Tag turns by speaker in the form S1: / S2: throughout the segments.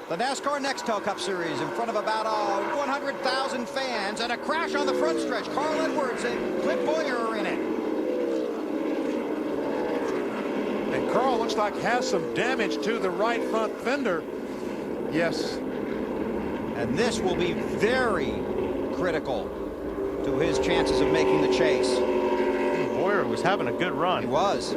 S1: The NASCAR Nextel Cup Series in front of about 100,000 fans, and a crash on the front stretch. Carl Edwards and Clint Bowyer are in it.
S2: And Carl looks like has some damage to the right front fender. Yes.
S1: And this will be very critical to his chances of making the chase.
S3: Bowyer was having a good run.
S1: He was.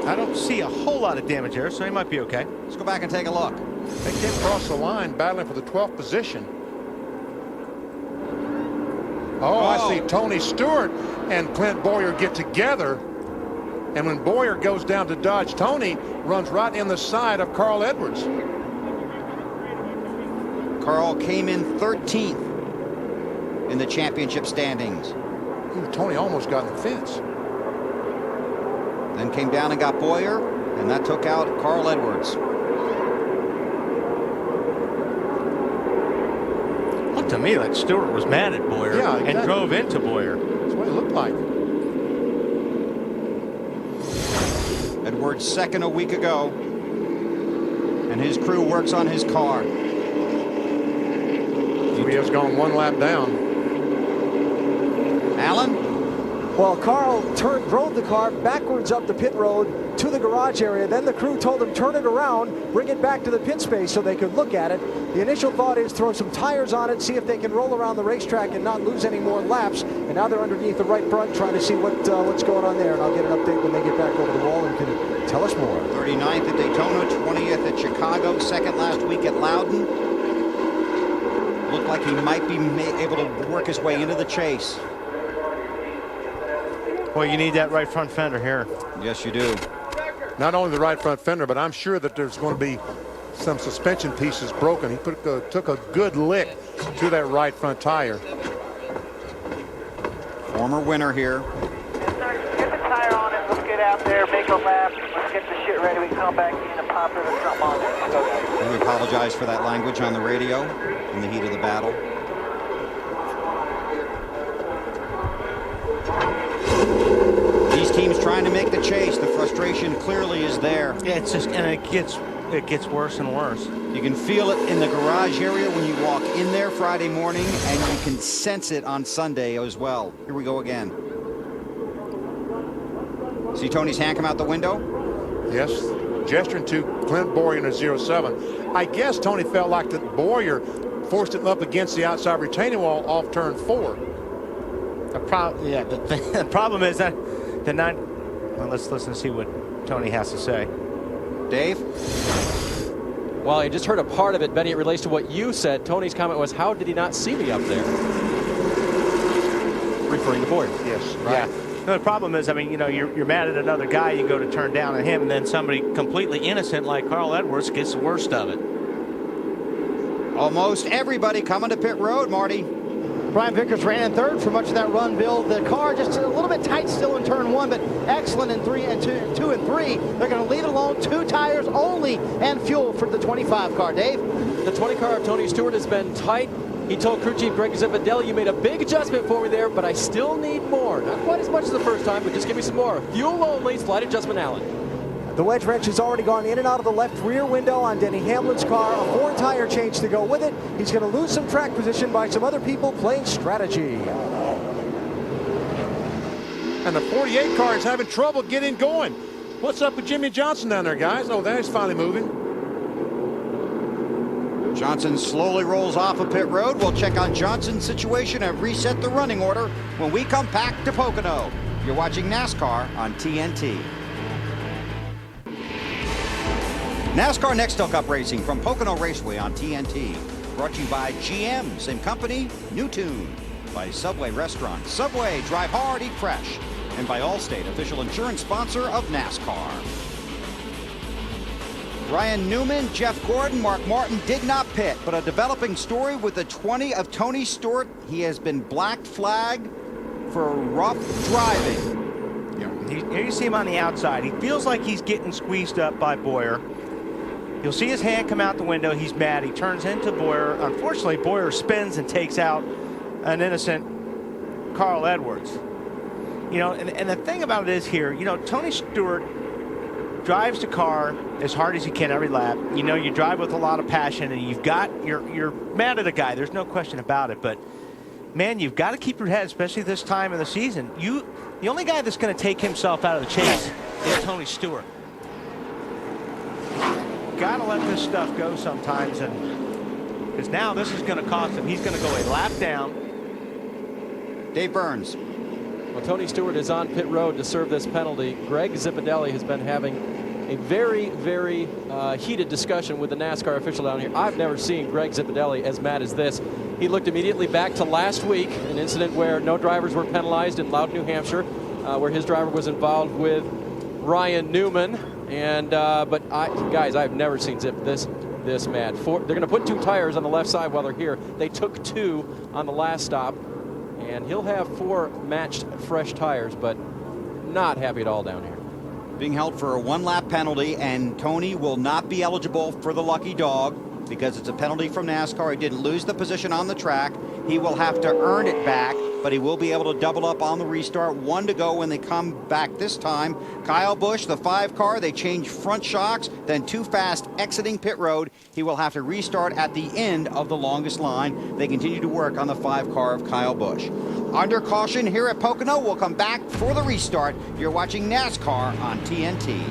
S3: I don't see a whole lot of damage there, so he might be okay.
S1: Let's go back and take a look.
S2: They came across the line battling for the 12th position. Oh, I see Tony Stewart and Clint Bowyer get together. And when Bowyer goes down to dodge Tony, runs right in the side of Carl Edwards.
S1: Carl came in 13th in the championship standings.
S2: Ooh, Tony almost got in the fence.
S1: Then came down and got Bowyer, and that took out Carl Edwards.
S3: Looked to me like Stewart was mad at Bowyer and drove into Bowyer.
S2: That's what it looked like.
S1: Edwards second a week ago, and his crew works on his car.
S2: He has gone one lap down.
S1: Alan?
S4: Well, Carl drove the car backwards up the pit road to the garage area. Then the crew told him, turn it around, bring it back to the pit space so they could look at it. The initial thought is throw some tires on it, see if they can roll around the racetrack and not lose any more laps. And now they're underneath the right front trying to see what's going on there. And I'll get an update when they get back over the wall and can tell us more.
S1: 39th at Daytona, 20th at Chicago, second last week at Loudon. Looked like he might be able to work his way into the chase.
S3: Well, you need that right front fender here.
S1: Yes, you do.
S2: Not only the right front fender, but I'm sure that there's going to be some suspension pieces broken. He took a good lick to that right front tire.
S1: Former winner here.
S5: Yes, sir. Get the tire on it. Let's get out there, make a lap. Let's get the shit ready. We can come back in and pop it and jump on it. Let's go.
S1: We apologize for that language on the radio in the heat of the battle. These teams trying to make the chase. The frustration clearly is there.
S3: Yeah, it's just, and it gets worse and worse.
S1: You can feel it in the garage area when you walk in there Friday morning, and you can sense it on Sunday as well. Here we go again. See Tony's hand come out the window?
S2: Yes, gesturing to Clint Bowyer in a 07. I guess Tony felt like that Bowyer forced him up against the outside retaining wall off turn 4.
S3: The problem is that well, let's listen to see what Tony has to say.
S1: Dave?
S6: Well, I just heard a part of it, Benny. It relates to what you said. Tony's comment was, how did he not see me up there? Referring to Bowyer.
S2: Yes, right.
S3: Yeah. No, the problem is, I mean, you know, you're mad at another guy, you go to turn down at him, and then somebody completely innocent like Carl Edwards gets the worst of it.
S1: Almost everybody coming to pit road, Marty.
S7: Brian Vickers ran in third for much of that run, Bill. The car just a little bit tight still in turn 1, but excellent in 2 and 3. They're going to leave it alone. 2 tires only and fuel for the 25 car. Dave?
S6: The 20 car of Tony Stewart has been tight. He told crew chief Greg Zipadelli, you made a big adjustment for me there, but I still need more. Not quite as much as the first time, but just give me some more. Fuel only, slight adjustment, Allen.
S4: The wedge wrench has already gone in and out of the left rear window on Denny Hamlin's car. A 4 tire change to go with it. He's going to lose some track position by some other people playing strategy.
S2: And the 48 car is having trouble getting going. What's up with Jimmy Johnson down there, guys? Oh, there he's finally moving.
S1: Johnson slowly rolls off of pit road. We'll check on Johnson's situation and reset the running order when we come back to Pocono. You're watching NASCAR on TNT. NASCAR Nextel Cup Racing from Pocono Raceway on TNT. Brought to you by GM, same company, new tune. By Subway Restaurant, Subway, drive hard, eat fresh. And by Allstate, official insurance sponsor of NASCAR. Ryan Newman, Jeff Gordon, Mark Martin did not pit, but a developing story with the 20 of Tony Stewart. He has been black flagged for rough driving.
S3: Here you see him on the outside. He feels like he's getting squeezed up by Bowyer. You'll see his hand come out the window. He's mad. He turns into Bowyer. Unfortunately, Bowyer spins and takes out an innocent Carl Edwards. You know, and the thing about it is here, you know, Tony Stewart drives the car as hard as he can every lap. You know, you drive with a lot of passion, and you're mad at a guy. There's no question about it. But man, you've got to keep your head, especially this time of the season. The only guy that's going to take himself out of the chase is Tony Stewart. Got to let this stuff go sometimes, and because now this is going to cost him. He's going to go a lap down.
S1: Dave Burns.
S6: Well, Tony Stewart is on pit road to serve this penalty. Greg Zipadelli has been having a very, very heated discussion with the NASCAR official down here. I've never seen Greg Zipadelli as mad as this. He looked immediately back to last week, an incident where no drivers were penalized in Loudon, New Hampshire, where his driver was involved with Ryan Newman. And guys, I've never seen Zip this mad. They're going to put 2 tires on the left side while they're here. They took 2 on the last stop. And he'll have 4 matched fresh tires, but not happy at all down here.
S1: Being held for a 1-lap penalty, and Tony will not be eligible for the lucky dog because it's a penalty from NASCAR. He didn't lose the position on the track. He will have to earn it back, but he will be able to double up on the restart. 1 to go when they come back this time. Kyle Busch, the 5 car, they change front shocks, then too fast exiting pit road. He will have to restart at the end of the longest line. They continue to work on the 5 car of Kyle Busch. Under caution here at Pocono. We'll come back for the restart. You're watching NASCAR on TNT.